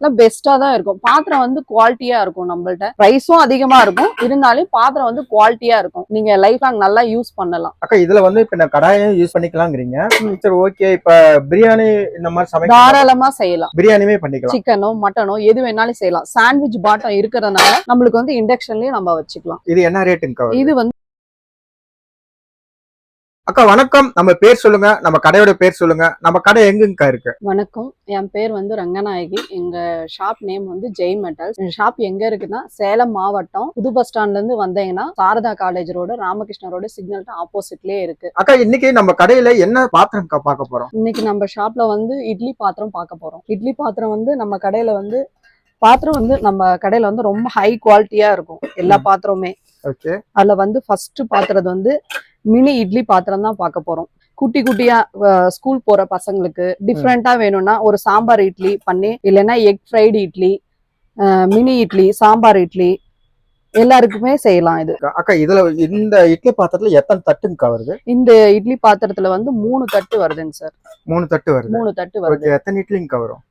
எல்லாம் பெஸ்டா தான் இருக்கும். பாத்திரம் வந்து குவாலிட்டியா இருக்கும். நம்மள்ட்ட பிரைஸும் அதிகமா இருக்கும், இருந்தாலும் பாத்திரம் வந்து குவாலிட்டியா இருக்கும். நீங்க லைஃப் லாங் நல்லா யூஸ் பண்ணலாம். அக்கா இதுல வந்து இப்ப நான் கடாயம் யூஸ் பண்ணிக்கலாங்கிறீங்க. சரி ஓகே. இப்ப பிரியாணி இந்த மாதிரி சமைக்க தாராளமா செய்யலாம். பிரியாணியுமே பண்ணிக்கலாம். சிக்கனோ மட்டனோ எது வேணாலும் செய்யலாம். சாண்ட்விச் பாட்டம் இருக்கிறதுனால நம்மளுக்கு வந்து இண்டக்ஷன்லயே நம்ம வச்சுக்கலாம். இது என்ன ரேட்டுங்கக்கா? இது வந்து அக்கா வணக்கம். நம்ம பேர் சொல்லுங்க, நம்ம கடையோட பேர் சொல்லுங்க, நம்ம கடை எங்கக்கா இருக்கு? வணக்கம், என் பேர் வந்து ரங்கநாயகி. எங்க ஷாப் நேம் வந்து ஜெய் மெட்டல்ஸ். ஷாப் எங்க இருக்குன்னா சேலம் மாவட்டம் புது பஸ் ஸ்டாண்ட்ல இருந்து வந்தீங்கன்னா Sarada college road, Ramakrishna road signal ஆப்போசிட்லயே இருக்கு. அக்கா இன்னைக்கு நம்ம கடையில என்ன பாத்திரம் பார்க்க போறோம்? இன்னைக்கு நம்ம ஷாப்ல வந்து இட்லி பாத்திரம் பார்க்க போறோம். இட்லி பாத்திரம் வந்து நம்ம கடையில வந்து நம்ம கடையில வந்து ரொம்ப ஹை குவாலிட்டியா இருக்கும் எல்லா பாத்திரமுமே. ஓகே. அதுல வந்து ஃபர்ஸ்ட் பாத்திரம் வந்து மினி இட்லி பாத்திரம் தான் பார்க்க போறோம். குட்டி குட்டியா ஸ்கூல் போற பசங்களுக்கு டிஃப்ரெண்டா வேணும்னா ஒரு சாம்பார் இட்லி பண்ணி, இல்லைன்னா egg fried idli, mini idli, sambar idli எல்லாருக்குமே செய்யலாம். இது அக்கா இதுல இந்த இட்லி பாத்திரத்துல எத்தனை தட்டுங்கக்கா வருது? இந்த இட்லி பாத்திரத்துல வந்து 3 தட்டு வருதுங்க சார். 3 தட்டு வருது. 3 தட்டு வருது. எத்தனை இட்லிங்கக்கா வரும்?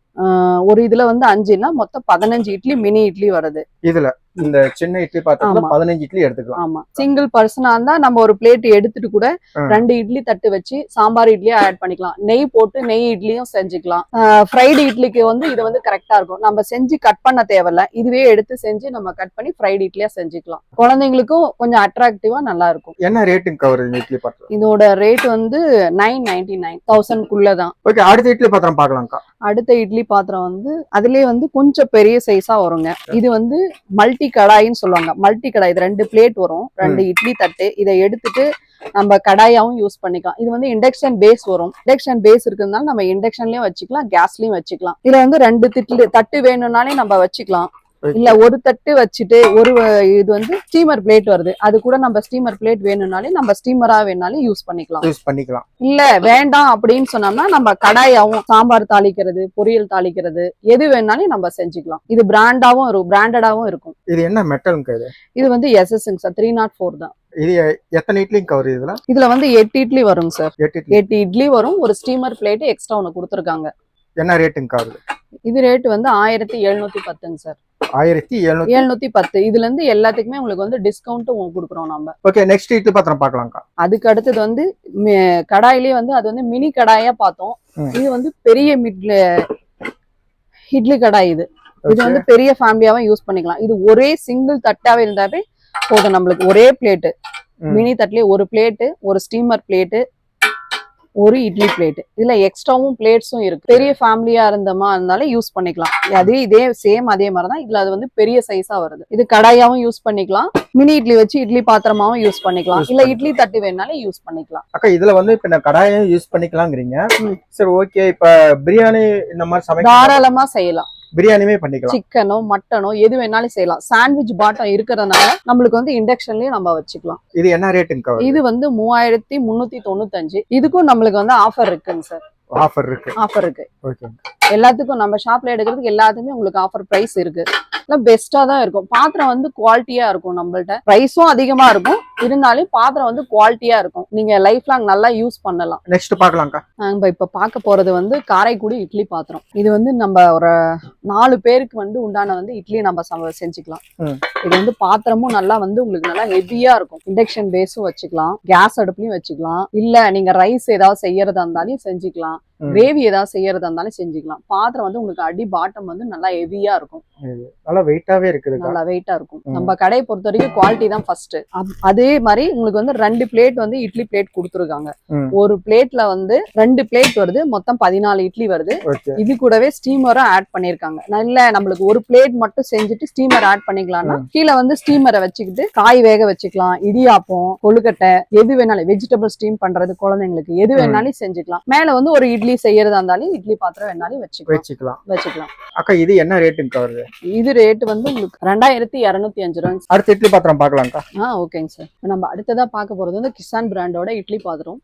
ஒரு இதுல வந்து 5ன்னா மொத்தம் 15 இட்லி மினி இட்லி வருது. இதுல இந்த சின்ன இட்லி பாத்திரத்துல 15 இட்லி எடுத்துக்கலாம். ஆமா, சிங்கிள் பர்சனா இருந்தா நம்ம ஒரு பிளேட் எடுத்துட்டு கூட 2 இட்லி தட்டு வச்சு சாம்பார் இட்லியா ஆட் பண்ணிக்கலாம். நெய் போட்டு நெய் இட்லியும் செஞ்சுக்கலாம். ஃப்ரைடு இட்லிக்கு வந்து இது வந்து கரெக்டா இருக்கும். நம்ம செஞ்சு கட் பண்ண தேவையில்ல, இதுவே எடுத்து செஞ்சு நம்ம கட் பண்ணி ஃப்ரைடு இட்லியா செஞ்சுக்கலாம். குழந்தைங்களுக்கும் கொஞ்சம் அட்ராக்டிவா நல்லா இருக்கும். என்ன ரேட்டுங்க வருது இட்லி பாத்திரம்? இதோட ரேட் வந்து 999, 1000 ஓகே. அடுத்த இட்லி பாத்திரம் பார்க்கலாம்க்கா. அடுத்த இட்லி பாத்திரம் வந்து அதுலயே வந்து கொஞ்சம் பெரிய சைஸா வருங்க. இது வந்து மல்டி கடாயின்னு சொல்லுவாங்க. மல்டி கடாய். இது 2 பிளேட் வரும், 2 இட்லி தட்டு. இதை எடுத்துட்டு நம்ம கடாயாவும் யூஸ் பண்ணிக்கலாம். இது வந்து இண்டக்ஷன் பேஸ் வரும். இண்டக்ஷன் பேஸ் இருக்கிறதுனால நம்ம இண்டக்ஷன்லயும் வச்சுக்கலாம், கேஸ்லயும் வச்சுக்கலாம். இதுல வந்து 2 தட்டு வேணும்னாலே நம்ம வச்சுக்கலாம். இல்ல ஒரு தட்டு வச்சுட்டு ஒரு இது வந்து ஸ்டீமர் பிளேட் வருது, அது கூட நம்ம ஸ்டீமர் பிளேட் வேணும்னாலே நம்ம ஸ்டீமரா வேணாலும் யூஸ் பண்ணிக்கலாம். இல்ல வேண்டாம் அப்படின்னு சொன்னோம்னா நம்ம கடாயாவும் சாம்பார் தாளிக்கிறது, பொரியல் தாளிக்கிறது எது வேணாலும் நம்ம செஞ்சுக்கலாம். இது பிராண்டடாவும் இருக்கும். இது என்ன மெட்டல்ங்க? இது வந்து எஸ்எஸ்ங்க சார், 304 தான். இது எத்தனை இட்லிங்க வருது? இதுல வந்து 8 இட்லி வரும் சார். 8 இட்லி வரும். ஒரு ஸ்டீமர் பிளேட் எக்ஸ்ட்ரா ஒன்னு கொடுத்துருக்காங்க. என்ன ரேட்டுங்க வருது? இது ரேட் வந்து 1710 சார். 1710. இதுல இருந்து எல்லாத்துக்குமே உங்களுக்கு வந்து டிஸ்கவுண்ட் கொடுக்குறோம் நம்ம. ஓகே. நெக்ஸ்ட் இட்லி பாத்திரம் பார்க்கலாம்க்கா. அதுக்கு அடுத்தது வந்து கடாயிலே வந்து அது வந்து மினி கடாயா பார்த்தோம். இது வந்து பெரிய இட்லி கடாய். இது வந்து பெரிய ஃபேமிலியாவும் யூஸ் பண்ணிக்கலாம். இது ஒரே சிங்கிள் தட்டாவே இருந்தாவே போதும் நம்மளுக்கு. ஒரே பிளேட்டு, மினி தட்டுலயே ஒரு பிளேட்டு, ஒரு ஸ்டீமர் பிளேட்டு, ஒரு இட்லி பிளேட். இதுல எக்ஸ்ட்ராவும் பிளேட்ஸும் இருக்கு. பெரிய ஃபேமிலியா இருந்தாலும் யூஸ் பண்ணிக்கலாம். இதே சேம் அதே மாதிரிதான். இதுல அது வந்து பெரிய சைஸா வருது. இது கடாயாவும் யூஸ் பண்ணிக்கலாம், மினி இட்லி வச்சு இட்லி பாத்திரமாவும் யூஸ் பண்ணிக்கலாம், இல்ல இட்லி தட்டு வேணாலும் யூஸ் பண்ணிக்கலாம். அக்கா இதுல வந்து இப்ப நான் கடாயம் யூஸ் பண்ணிக்கலாங்கிறீங்க. சரி ஓகே. இப்ப பிரியாணி இந்த மாதிரி சமைக்க தாராளமா செய்யலாம். பிரியாணியுமே பண்ணிக்கலாம். சிக்கனோ மட்டனோ எது வேணாலும் செய்யலாம். சாண்ட்விச் பாட்டம் இருக்கிறதுனால நம்மளுக்கு வந்து இண்டக்ஷன்லயே நம்ம வச்சுக்கலாம். இது என்ன ரேட்டுங்க? இது வந்து 3395. இதுக்கும் நம்மளுக்கு வந்து ஆஃபர் இருக்குங்க சார். ஆஃபர் இருக்கு. எல்லாத்துக்கும் நம்ம ஷாப்ல எடுக்கிறதுக்கு எல்லாத்துக்குமே உங்களுக்கு ஆஃபர் பிரைஸ் இருக்கு. பெஸ்டா தான் இருக்கும். பாத்திரம் வந்து குவாலிட்டியா இருக்கும். நம்மள்ட்ட பிரைஸும் அதிகமா இருக்கும், இருந்தாலும் பாத்திரம் வந்து குவாலிட்டியா இருக்கும். நீங்க லைஃப் லாங் நல்லா யூஸ் பண்ணலாம். நெக்ஸ்ட் பார்க்கலாம்க்கா. நம்ம இப்ப பார்க்க போறது வந்து காரைக்குடி இட்லி பாத்திரம். இது வந்து நம்ம ஒரு 4 பேருக்கு வந்து உண்டான வந்து இட்லி நம்ம செஞ்சுக்கலாம். இது வந்து பாத்திரமும் நல்லா வந்து உங்களுக்கு நல்லா ஹெவியா இருக்கும். இண்டக்ஷன் பேஸும் வச்சுக்கலாம், கேஸ் அடுப்புலயும் வச்சுக்கலாம், இல்ல நீங்க ரைஸ் ஏதாவது செய்யறதா இருந்தாலும் செஞ்சுக்கலாம், கிரேவி ஏதாவது செய்யறதா இருந்தாலும் செஞ்சுக்கலாம். பாத்திரம் வந்து உங்களுக்கு அடி பாட்டம் வந்து நல்லா ஹெவியா இருக்கும். நல்லா வெயிட்டாவே இருக்குது. நல்லா வெயிட்டா இருக்கும். நம்ம கடையை பொறுத்த வரைக்கும் குவாலிட்டி தான் ஃபர்ஸ்ட். அதே மாதிரி உங்களுக்கு வந்து 2 பிளேட் வந்து இட்லி பிளேட் கொடுத்துருக்காங்க. ஒரு பிளேட்ல வந்து 2 பிளேட் வருது, மொத்தம் 14 இட்லி வருது. இது கூடவே ஸ்டீமரும் ஆட் பண்ணிருக்காங்க. நல்ல நம்மளுக்கு ஒரு பிளேட் மட்டும் செஞ்சுட்டு ஸ்டீமர் ஆட் பண்ணிக்கலாம்னா கீழே வந்து ஸ்டீமரை வச்சுக்கிட்டு காய் வேக வச்சுக்கலாம், இடியாப்பம், கொழுக்கட்டை எது வேணாலும், வெஜிடபிள் ஸ்டீம் பண்றது குழந்தைங்களுக்கு எது வேணாலும் செஞ்சுக்கலாம். மேல வந்து ஒரு இட்லி செய்யறதா இருந்தாலும் இட்லி பாத்திரம் வேணாலும் வச்சுக்கலாம். அக்கா இது என்ன ரேட்டுங்க வருது? இது ரேட் வந்து உங்களுக்கு 2205 ரூபாய். அடுத்த இட்லி பாத்திரம் பார்க்கலாம்க்கா. ஓகேங்க சார். நம்ம அடுத்ததா பார்க்க போறது வந்து கிசான் பிராண்டோட இட்லி பாத்திரம்.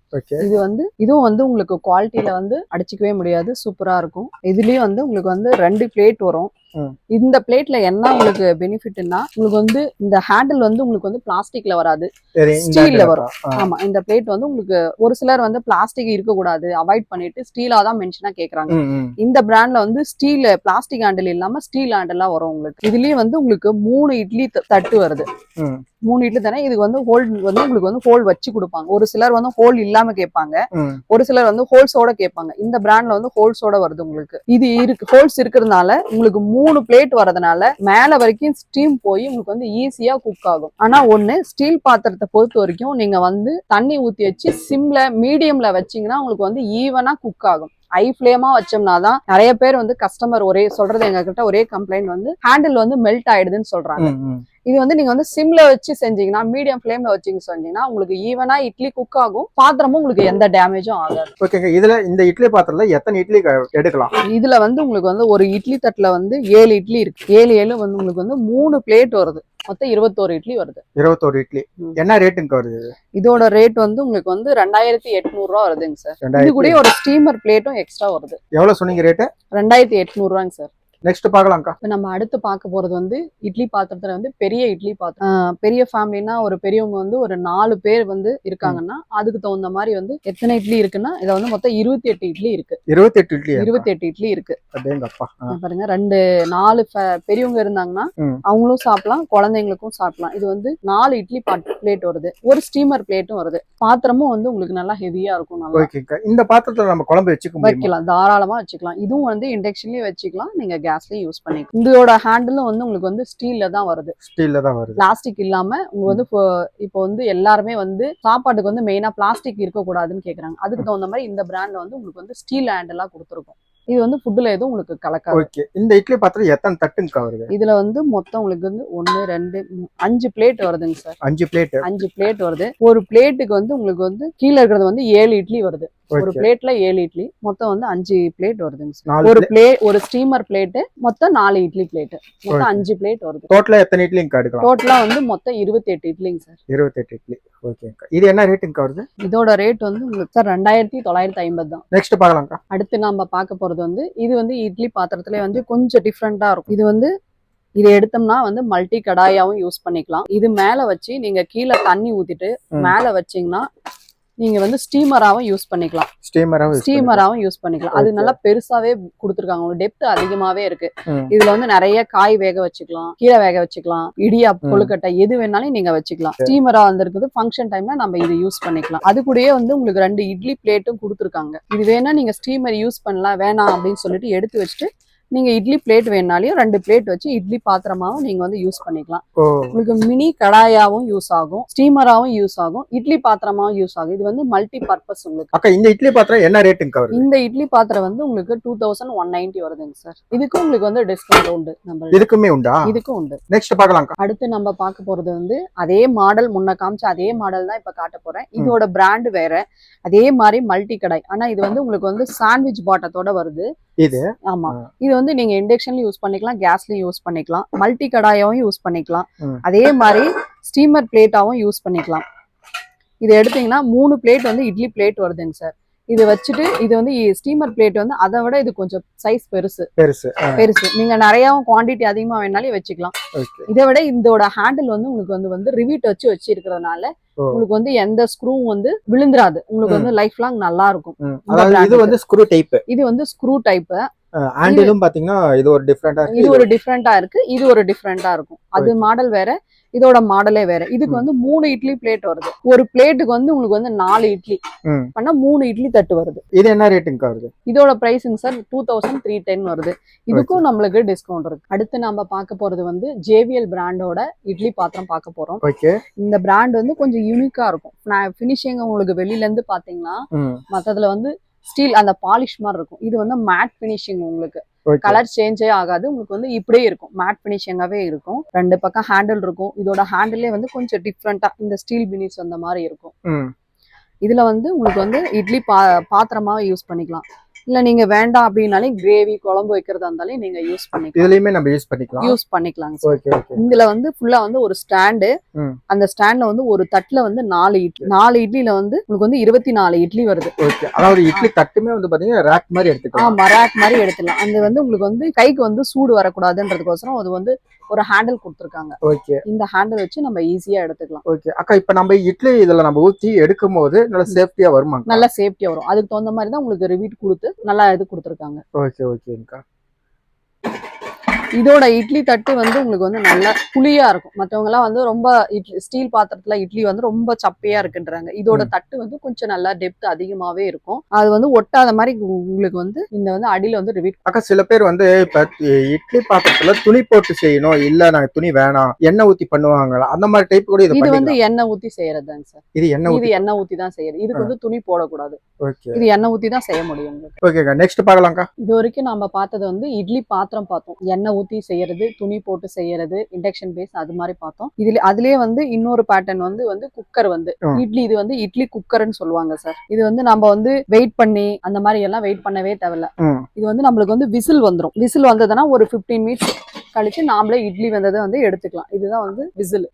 இது வந்து இதுவும் வந்து உங்களுக்கு குவாலிட்டியில வந்து அடிச்சுக்கவே முடியாது, சூப்பரா இருக்கும். இதுலயும் வந்து உங்களுக்கு வந்து 2 பிளேட் வரும். ம். இந்த பிளேட்ல என்ன உங்களுக்கு பெனிஃபிட்னா உங்களுக்கு வந்து இந்த ஹேண்டில் வந்து உங்களுக்கு வந்து பிளாஸ்டிக்ல வராது, சரி இந்த ஸ்டீல்ல இடத்துல வரும். ஆ. ஆமா, இந்த பிளேட் வந்து உங்களுக்கு ஒரு சிலர் வந்து பிளாஸ்டிக் இருக்கக்கூடாது அவாய்ட் பண்ணிட்டு ஸ்டீலா தான் மென்ஷனா கேக்குறாங்க. ம், ம். இந்த பிராண்ட்ல வந்து ஸ்டீல் பிளாஸ்டிக் ஹேண்டில் இல்லாம ஸ்டீல் ஹேண்டிலா வரும் உங்களுக்கு. இதுலயே வந்து உங்களுக்கு 3 இட்லி தட்டு வருது. ம். 3 இட்லி தானே, இதுக்கு வந்து ஹோல் வந்து உங்களுக்கு வந்து ஹோல் வச்சு கொடுப்பாங்க. ஒரு சிலர் வந்து ஹோல் இல்லாம கேட்பாங்க, ம். ஒரு சிலர் வந்து ஹோல்ஸோட கேட்பாங்க. இந்த பிராண்ட்ல வந்து ஹோல்ஸோட வருது உங்களுக்கு. இது இருக்கு ஹோல்ஸ் இருக்கிறதுனால உங்களுக்கு 3 பிளேட் வரதுனால மேல வரைக்கும் ஸ்டீம் போய் உங்களுக்கு வந்து ஈஸியா குக் ஆகும். ஆனா ஒண்ணு, ஸ்டீல் பாத்திரத்தை பொறுத்த வரைக்கும் நீங்க வந்து தண்ணி ஊத்தி வச்சு சிம்ல மீடியம்ல வச்சீங்கன்னா உங்களுக்கு வந்து ஈவனா குக் ஆகும். ஹை ஃபிளேமா வச்சோம்னா தான் நிறைய பேர் வந்து கஸ்டமர் ஒரே சொல்றது எங்க கிட்ட ஒரே கம்ப்ளைண்ட் வந்து ஹேண்டில் வந்து மெல்ட் ஆயிடுதுன்னு சொல்றாங்க. ம், ம். இது வந்து நீங்க வந்து சிம்ல வச்சு செஞ்சீங்கன்னா, மீடியம் ஃபிளேம்ல வச்சு செஞ்சீங்கன்னா உங்களுக்கு ஈவனா இட்லி குக் ஆகும், பாத்திரமும் உங்களுக்கு எந்த டேமேஜும் ஆகாது. ஓகேங்க. இதுல இந்த இட்லி பாத்திரத்துல எத்தனை இட்லி எடுக்கலாம்? இதுல வந்து உங்களுக்கு வந்து ஒரு இட்லி தட்டுல வந்து 7 இட்லி இருக்கு. 7 வந்து உங்களுக்கு வந்து 3 பிளேட் வருது. மொத்தம் 21 இட்லி வருது. 21 இட்லி. ம். என்ன ரேட்டுங்க வருது இது? இதோட ரேட் வந்து உங்களுக்கு வந்து 2800 ரூபா வருதுங்க சார். இது 2000. கூட ஒரு ஸ்டீமர் பிளேட்டும் எக்ஸ்ட்ரா வருது. எவ்வளவு சொன்னீங்க ரேட்டு? 2800 ரூபாங்க சார். நெக்ஸ்ட் பார்க்கலாம்க்கா. இப்ப நம்ம அடுத்து பார்க்க போறது வந்து இட்லி பாத்திரத்துல வந்து பெரிய இட்லி பாத்திரம். பெரிய ஃபேமிலினா ஒரு பெரியவங்க வந்து ஒரு 4 பேர் வந்து இருக்காங்கன்னா அதுக்கு தகுந்த மாதிரி வந்து எத்தனை இட்லி இருக்குன்னா இத வந்து மொத்தம் 28 இட்லி இருக்கு. 28 இட்லி. 28 இட்லி இருக்கு. அப்படியேங்கப்பா. பாருங்க, 4 பெரியவங்க இருந்தாங்கன்னா ம். அவங்களும் சாப்பிடலாம், குழந்தைங்களுக்கும் சாப்பிடலாம். இது வந்து 4 இட்லி பிளேட் வருது, ஒரு ஸ்டீமர் பிளேட்டும் வருது. பாத்திரமும் வந்து உங்களுக்கு நல்லா ஹெவியா இருக்கும். நல்லா ஓகேக்கா. இந்த பாத்திரத்துல நம்ம குழம்பு வச்சுக்க முடியுமா? வைக்கலாம், தாராளமா வச்சுக்கலாம். இதுவும் வந்து இண்டக்ஷன்லயும் வச்சுக்கலாம், நீங்க கேஸ்லயும் யூஸ் பண்ணிக்கலாம். இதோட ஹேண்டிலும் வந்து உங்களுக்கு வந்து ஸ்டீல்ல தான் வருது, ஸ்டீல்ல தான் வருது. பிளாஸ்டிக் இல்லாம. உங்களுக்கு வந்து இப்போ வந்து எல்லாருமே வந்து சாப்பாட்டுக்கு வந்து மெயினா பிளாஸ்டிக் இருக்கக்கூடாதுன்னு கேக்குறாங்க. அதுக்கு தகுந்த மாதிரி இந்த பிராண்ட்ல வந்து உங்களுக்கு வந்து ஸ்டீல் ஹேண்டலா கொடுத்துருக்கும். இது வந்து ஃபுட்ல எதுவும் உங்களுக்கு கலக்காது. ஓகே. இந்த இட்லி பாத்திரம் எத்தனை தட்டுங்கக்கா வருது? இதுல வந்து மொத்தம் உங்களுக்கு வந்து 1 2 3 5 பிளேட் வருதுங்க சார். 5 பிளேட். 5 பிளேட் வருது. ஒரு பிளேட்டுக்கு வந்து உங்களுக்கு வந்து கீழ இருக்கிறது வந்து 7 இட்லி வருது. ஒரு பிளேட்ல 7 இட்லி, மொத்தம் வந்து 5 பிளேட் வருதுங்க சார். ஒரு ஸ்டீமர் பிளேட் மொத்தம் 4 இட்லி பிளேட், மொத்தம் 5 பிளேட் வருது. டோட்டலா எத்தனை இட்லிங்க எடுக்கலாம்? டோட்டலா வந்து மொத்தம் 28 இட்லிங்க சார். 28 இட்லி. ஓகேங்கக்கா. இது என்ன ரேட்டுங்க வருது? இதோட ரேட் வந்து உங்களுக்கு சார் 2950 தான். நெக்ஸ்ட் பார்க்கலாம்க்கா. அடுத்து நாம பார்க்க போறது வந்து இது வந்து இட்லி பாத்திரத்திலே வந்து கொஞ்சம் டிஃப்ரெண்டா இருக்கும். இது வந்து இதை எடுத்தோம்னா வந்து மல்டி கடாயாவும் யூஸ் பண்ணிக்கலாம். இது மேல வச்சு நீங்க கீழே தண்ணி ஊத்திட்டு மேல வச்சீங்கன்னா நீங்க வந்து ஸ்டீமராவும் யூஸ் பண்ணிக்கலாம். ஸ்டீமராவும் யூஸ் பண்ணிக்கலாம். அது நல்லா பெருசாவே கொடுத்துருக்காங்க, ஒரு டெப்த் அதிகமாவே இருக்கு. இதுல வந்து நிறைய காய் வேக வச்சுக்கலாம், கீரை வேக வச்சுக்கலாம், இடியா கொழுக்கட்டை எது வேணாலும் நீங்க வச்சுக்கலாம். ஸ்டீமரா வந்திருக்குது, ஃபங்க்ஷன் டைம்ல நம்ம இது யூஸ் பண்ணிக்கலாம். அது கூடயே வந்து உங்களுக்கு 2 இட்லி பிளேட்டும் கொடுத்துருக்காங்க. இது வேணா நீங்க ஸ்டீமர் யூஸ் பண்ணலாம், வேணாம் அப்படின்னு சொல்லிட்டு எடுத்து வச்சுட்டு நீங்க இட்லி பிளேட் வேணாலையும் 2 பிளேட் வச்சு இட்லி பாத்திரமாவும் நீங்க வந்து யூஸ் பண்ணிக்கலாம். உங்களுக்கு மினி கடாயாவும் யூஸ் ஆகும், ஸ்டீமராவும் யூஸ் ஆகும், இட்லி பாத்திரமாவும் யூஸ் ஆகும். இது வந்து மல்டி பர்பஸ் உங்களுக்கு. அக்கா, இந்த இட்லி பாத்திரம் என்ன ரேட்டுங்க வருது? இந்த இட்லி பாத்திரம் வந்து உங்களுக்கு 2190 வருதுங்க சார். இதுக்கு உங்களுக்கு வந்து டிஸ்கவுண்ட் உண்டு. நம்ம இதுக்குமே உண்டா? இதுக்கும் உண்டு. நெக்ஸ்ட் பார்க்கலாம். அடுத்து நம்ம பார்க்க போறது வந்து அதே மாடல், முன்ன காமிச்ச அதே மாடல் தான் இப்ப காட்ட போறேன். இதோட பிராண்ட் வேற, அதே மாதிரி மல்டி கடாய். ஆனா இது வந்து உங்களுக்கு வந்து சாண்ட்விச் பாட்டத்தோட வருது இது. ஆமா, இது வந்து நீங்க இண்டக்ஷன்லயும் யூஸ் பண்ணிக்கலாம், கேஸ்லயும் யூஸ் பண்ணிக்கலாம், மல்டி கடாயாவும் யூஸ் பண்ணிக்கலாம், அதே மாதிரி ஸ்டீமர் பிளேட்டாவும் யூஸ் பண்ணிக்கலாம். இது எடுத்தீங்கன்னா 3 பிளேட் வந்து இட்லி பிளேட் வருதுங்க சார். இது வச்சுட்டு இது வந்து ஸ்டீமர் பிளேட் வந்து அதை விட இது கொஞ்சம் சைஸ் பெருசு. நீங்க நிறையாவும் குவான்டிட்டி அதிகமா வேணாலும் வச்சுக்கலாம். இதை விட இதோட ஹேண்டில் வந்து உங்களுக்கு வந்து ரிவீட் வச்சு இருக்கிறதுனால உங்களுக்கு வந்து எந்த ஸ்க்ரூவும் வந்து விழுந்துராது. உங்களுக்கு வந்து லைஃப் லாங் நல்லா இருக்கும். இது வந்து ஸ்க்ரூ டைப். இது வந்து ஸ்க்ரூ டைப். ஹேண்டிலும் பாத்தீங்கன்னா இது ஒரு டிஃபரெண்டா இருக்கு. இது ஒரு டிஃபரெண்டா இருக்கு, இது ஒரு டிஃபரெண்டா இருக்கும். அது மாடல் வேற, இதோட மாடலே வேற. இதுக்கு வந்து 3 இட்லி பிளேட் வருது. ஒரு பிளேட்டுக்கு வந்து உங்களுக்கு வந்து 4 இட்லி பண்ணா 3 இட்லி தட்டு வருது. இது என்ன ரேட்டுங்க வருது? இதோட பிரைஸிங் சார் 2310 வருது. இதுக்கும் நம்மளுக்கு டிஸ்கவுண்ட் இருக்கு. அடுத்து நம்ம பார்க்க போறது வந்து JVL பிராண்டோட இட்லி பாத்திரம் பார்க்க போறோம். இந்த பிராண்ட் வந்து கொஞ்சம் யூனிக்கா இருக்கும். பினிஷிங் உங்களுக்கு வெளியில இருந்து பாத்தீங்கன்னா மத்ததுல வந்து ஸ்டீல் அந்த பாலிஷ் மாதிரி இருக்கும். இது வந்து மேட் பினிஷிங், உங்களுக்கு கலர் சேஞ்சே ஆகாது. உங்களுக்கு வந்து இப்படியே இருக்கும், மேட் பினிஷிங்காவே இருக்கும். 2 பக்கம் ஹேண்டில் இருக்கும். இதோட ஹேண்டிலே வந்து கொஞ்சம் டிஃப்ரெண்டா இந்த ஸ்டீல் பினிஷ் அந்த மாதிரி இருக்கும். இதுல வந்து உங்களுக்கு வந்து இட்லி பாத்திரமாவே யூஸ் பண்ணிக்கலாம். இல்ல நீங்க வேண்டாம் அப்படின்னாலும் கிரேவி குழம்பு வைக்கிறதா இருந்தாலும் நீங்க யூஸ் பண்ணிக்கலாம். இதுலயுமே நம்ம யூஸ் பண்ணிக்கலாம். ஓகே. இதுல வந்து ஃபுல்லா வந்து ஒரு ஸ்டாண்டு, அந்த ஸ்டாண்ட்ல வந்து ஒரு தட்டுல வந்து 4 இட்லில வந்து உங்களுக்கு வந்து 24 இட்லி வருது. ஓகே. அதாவது இட்லி தட்டுமே வந்து பாத்தீங்கன்னா ரேக் மாதிரி எடுத்துக்கலாம். ஆமா, ரேக் மாதிரி எடுத்துக்கலாம். அது வந்து உங்களுக்கு வந்து கைக்கு வந்து சூடு வரக்கூடாதுன்றதுக்கோசரம் அது வந்து ஒரு ஹேண்டில் கொடுத்துருக்காங்க. ஓகே. இந்த ஹேண்டில் வச்சு நம்ம ஈஸியா எடுத்துக்கலாம். ஓகே அக்கா, இப்ப நம்ம இட்லி இதுல நம்ம ஊத்தி எடுக்கும் போது நல்ல சேஃப்டியா வருமா? நல்லா சேஃப்டியா வரும். அதுக்கு தகுந்த மாதிரி தான் உங்களுக்கு ரிவீட் கொடுத்து நல்லா இது கொடுத்துருக்காங்க. ஓகேங்கக்கா. இதோட இட்லி தட்டு வந்து உங்களுக்கு வந்து நல்லா புளியா இருக்கும். மற்றவங்க எல்லாம் வந்து ரொம்ப ஸ்டீல் பாத்திரத்துல இட்லி வந்து ரொம்ப சப்பையா இருக்குன்றாங்க. இதோட தட்டு வந்து கொஞ்சம் நல்லா டெப்த் அதிகமாவே இருக்கும். அது வந்து ஒட்டாத மாதிரி உங்களுக்கு வந்து இந்த வந்து அடியில வந்து ரிவீட். அக்கா சில பேர் வந்து இப்ப இட்லி பாத்திரத்துல துணி போட்டு செய்யணும், இல்ல நாங்க துணி வேணாம் எண்ணெய் ஊத்தி பண்ணுவாங்களா, அந்த மாதிரி டைப் கூட இது வந்து எண்ணெய் ஊத்தி செய்யறதுதாங்க சார். இது எண்ணெய் ஊத்தி தான் செய்யறது. இதுக்கு வந்து துணி போடக்கூடாது. இது எண்ணெய் ஊத்தி தான் செய்ய முடியும். ஓகேக்கா, நெக்ஸ்ட் பார்க்கலாம்க்கா. இது வரைக்கும் நம்ம பார்த்தது வந்து இட்லி பாத்திரம் பார்த்தோம். எண்ணெய் ஊத்தி செய்யறது, துணி போட்டு செய்யறது, இண்டக்ஷன் பேஸ் அது மாதிரி பார்த்தோம். அதுலயே வந்து இன்னொரு பேட்டர்ன் வந்து குக்கர் வந்து இட்லி, இது வந்து இட்லி குக்கர்னு சொல்லுவாங்க சார். இது வந்து நம்ம வந்து வெயிட் பண்ணி அந்த மாதிரி எல்லாம் வெயிட் பண்ணவே தேவையில்ல. இது வந்து நம்மளுக்கு வந்து விசில் வந்துடும். விசில் வந்ததுன்னா ஒரு 15 மினிட்ஸ் கழிச்சு நாமளே இட்லி வெந்ததை வந்து எடுத்துக்கலாம். இதுதான் வந்து விசில்.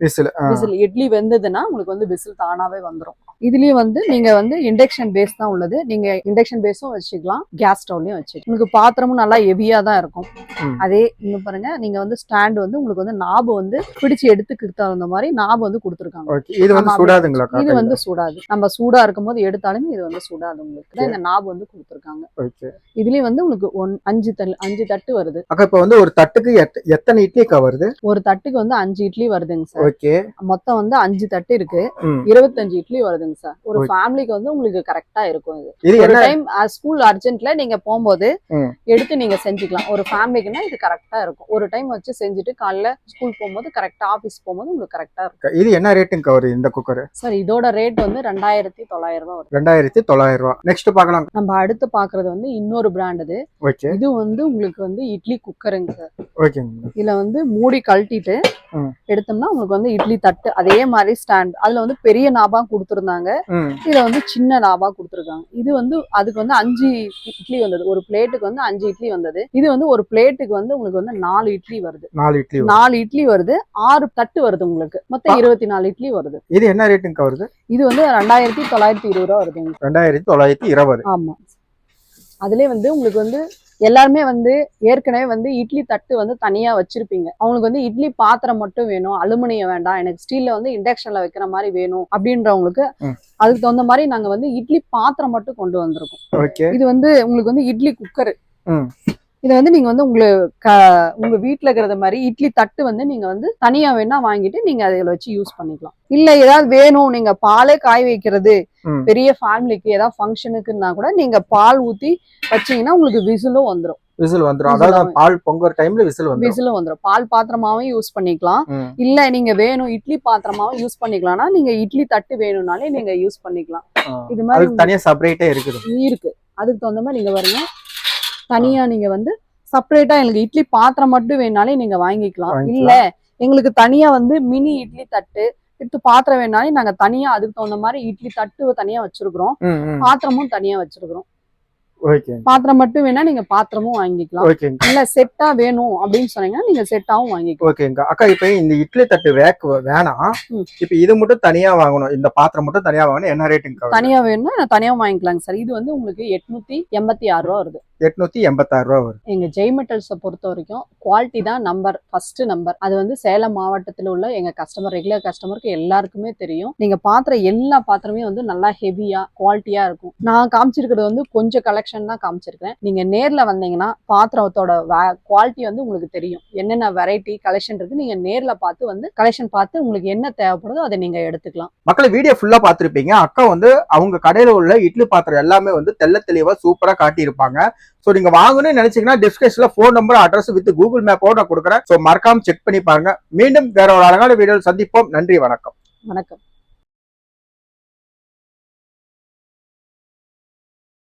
இட்லி வெந்ததுன்னா உங்களுக்கு வந்து விசில் தானாவே வந்துடும். இதுலயும் வந்து நீங்க வந்து இண்டக்ஷன் பேஸ் தான் உள்ளது. நீங்க இண்டக்ஷன் பேஸும் வச்சுக்கலாம், கேஸ் ஸ்டவ்லயும் வச்சுக்கலாம். உங்களுக்கு பாத்திரமும் நல்லா ஹெவியா தான் இருக்கும். அதே இன்னும் பாருங்க, நீங்க வந்து ஸ்டாண்ட் வந்து உங்களுக்கு வந்து நாபு வந்து பிடிச்சு எடுத்துக்கிட்டு தகுந்த மாதிரி நாபு வந்து கொடுத்துருக்காங்க. இது வந்து சுடாதுங்களா? இது வந்து சுடாது. நம்ம சூடா இருக்கும் போது எடுத்தாலுமே இது வந்து சுடாது. உங்களுக்கு இந்த நாபு வந்து கொடுத்துருக்காங்க. இதுலயும் வந்து உங்களுக்கு 5 தட்டு வருது. இப்ப வந்து ஒரு தட்டுக்கு எத்தனை இட்லிக்கா வருது? ஒரு தட்டுக்கு வந்து 5 இட்லி வருதுங்க சார். ஓகே. மொத்தம் வந்து 5 தட்டு இருக்கு. 25 இட்லி வருதுங்க சார். ஒரு ஃபேமிலிக்கு வந்து உங்களுக்கு கரெக்டா இருக்கும். இது ஒரு டைம் ஸ்கூல் அர்ஜென்ட்ல நீங்க போகும்போது எடுத்து நீங்க செஞ்சுக்கலாம். ஒரு ஃபேமிலிக்குன்னா இது கரெக்டா இருக்கும். ஒரு டைம் வச்சு செஞ்சுட்டு காலைல ஸ்கூல் போகும்போது கரெக்டா ஆபீஸ் போகும்போது உங்களுக்கு கரெக்டா இருக்கும். இது என்ன ரேட்டுங்க வருது இந்த குக்கர்? சார் இதோட ரேட் வந்து 2900 ரூபாய் வருது. 2900 ரூபாய். நெக்ஸ்ட் பார்க்கலாம். நம்ம அடுத்து பாக்குறது வந்து இன்னொரு பிராண்ட். இது வந்து உங்களுக்கு வந்து இட்லி குக்கருங்க சார். ஓகேங்க. இதுல வந்து மூடி கழட்டிட்டு எடுத்தோம்னா உங்களுக்கு வந்து இட்லி தட்டு அதே மாதிரி ஸ்டாண்ட். அதுல வந்து பெரிய நாபா கொடுத்துருந்தாங்க. இதுல வந்து சின்ன நாபா கொடுத்துருக்காங்க. இது வந்து அதுக்கு வந்து 5 இட்லி வந்தது. ஒரு பிளேட்டுக்கு வந்து 5 இட்லி வந்தது. இது வந்து ஒரு பிளேட்டுக்கு வந்து உங்களுக்கு வந்து 4 இட்லி வருது. 4 இட்லி வருது. 6 தட்டு வருது. உங்களுக்கு மொத்தம் 24 இட்லி வருது. இது என்ன ரேட்டுங்க வருது? இது வந்து 2920 ரூபாய் வருதுங்க. 2920. ஆமா. அதுலயே வந்து உங்களுக்கு வந்து எல்லாருமே வந்து ஏற்கனவே வந்து இட்லி தட்டு வந்து தனியா வச்சிருப்பீங்க. அவங்களுக்கு வந்து இட்லி பாத்திரம் மட்டும் வேணும், அலுமினியம் வேண்டாம், எனக்கு ஸ்டீல்ல வந்து இண்டக்ஷன்ல வைக்கிற மாதிரி வேணும் அப்படின்றவங்களுக்கு அதுக்கு தகுந்த மாதிரி நாங்க வந்து இட்லி பாத்திரம் மட்டும் கொண்டு வந்திருக்கோம். இது வந்து உங்களுக்கு வந்து இட்லி குக்கர். இதை வந்து நீங்க வந்து உங்க வீட்டுல இருக்கிறத மாதிரி இட்லி தட்டு வந்து நீங்க வந்து தனியா வேணா வாங்கிட்டு நீங்க அதில் வச்சு யூஸ் பண்ணிக்கலாம். இல்ல ஏதாவது வேணும், நீங்க பாலே காய வைக்கிறது, பெரிய ஃபேமிலிக்கு ஏதாவது ஃபங்க்ஷனுக்குன்னா கூட நீங்க பால் ஊத்தி வச்சீங்கன்னா உங்களுக்கு விசிலும் வந்துடும். அதாவது பால் பொங்குற டைம்ல விசிலும் வந்துடும். பால் பாத்திரமாவும் யூஸ் பண்ணிக்கலாம். இல்ல நீங்க வேணும் இட்லி பாத்திரமாவும் யூஸ் பண்ணிக்கலாம்னா நீங்க இட்லி தட்டு வேணும்னாலே நீங்க யூஸ் பண்ணிக்கலாம். இது மாதிரி தனியா செப்பரேட்டா இருக்கு. அதுக்கு தகுந்த மாதிரி நீங்க வருங்க. தனியா நீங்க வந்து செப்பரேட்டா எங்களுக்கு இட்லி பாத்திரம் மட்டும் வேணாலே நீங்க வாங்கிக்கலாம். இல்ல எங்களுக்கு தனியா வந்து மினி இட்லி தட்டு எடுத்து பாத்திரம் வேணாலே நாங்க தனியா அதுக்கு தகுந்த மாதிரி இட்லி தட்டு தனியா வச்சிருக்கிறோம், பாத்திரமும் தனியா வச்சிருக்கிறோம். பாத்திரம் மட்டும் வேணா நீங்க பாத்திரமும் வாங்கிக்கலாம். இல்ல செட்டா வேணும் அப்படின்னு சொன்னீங்கன்னா நீங்க செட்டாவும் வாங்கிக்கலாம். ஓகேங்க அக்கா, இப்ப இந்த இட்லி தட்டு வேணாம், இப்ப இது மட்டும் தனியா வாங்கணும், இந்த பாத்திரம் மட்டும் தனியா வாங்கணும், என்ன ரேட்டுங்க? தனியா வேணும்னா தனியாவும் வாங்கிக்கலாங்க சார். இது வந்து உங்களுக்கு 886 ரூபா வருது. 886 ரூபா வரும். எங்க ஜெய் மெட்டல்ஸை பொறுத்த வரைக்கும் குவாலிட்டி தான் ஃபர்ஸ்ட் நம்பர். அது வந்து சேலம் மாவட்டத்தில் உள்ள எங்க ரெகுலர் கஸ்டமருக்கு எல்லாருக்குமே தெரியும். நீங்க பாத்திர எல்லா பாத்திரமே வந்து நல்லா ஹெவியா குவாலிட்டியா இருக்கும். நான் காமிச்சிருக்கிறது வந்து கொஞ்சம் கலெக்ஷன் தான் காமிச்சிருக்கேன். நீங்க நேர்ல வந்தீங்கன்னா பாத்திரத்தோட குவாலிட்டி வந்து உங்களுக்கு தெரியும். என்னென்ன வெரைட்டி கலெக்ஷன் இருக்கு நீங்க நேர்ல பார்த்து வந்து கலெக்ஷன் பார்த்து உங்களுக்கு என்ன தேவைப்படுதோ அதை நீங்க எடுத்துக்கலாம். மக்களை வீடியோ ஃபுல்லா பார்த்திருப்பீங்க. அக்கா வந்து அவங்க கடையில உள்ள இட்லி பாத்திரம் எல்லாமே வந்து தெளிவா சூப்பரா காட்டியிருப்பாங்க. சோ நீங்க வாங்கணும்னு நினைச்சீங்கன்னா டிஸ்கிரிப்ஷன்ல phone number, address with Google மேப்போட நான் கொடுக்குறேன். சோ மறக்காம செக் பண்ணி பாருங்க. மீண்டும் வேற ஒரு அழகான வீடியோவில் சந்திப்போம். நன்றி, வணக்கம்.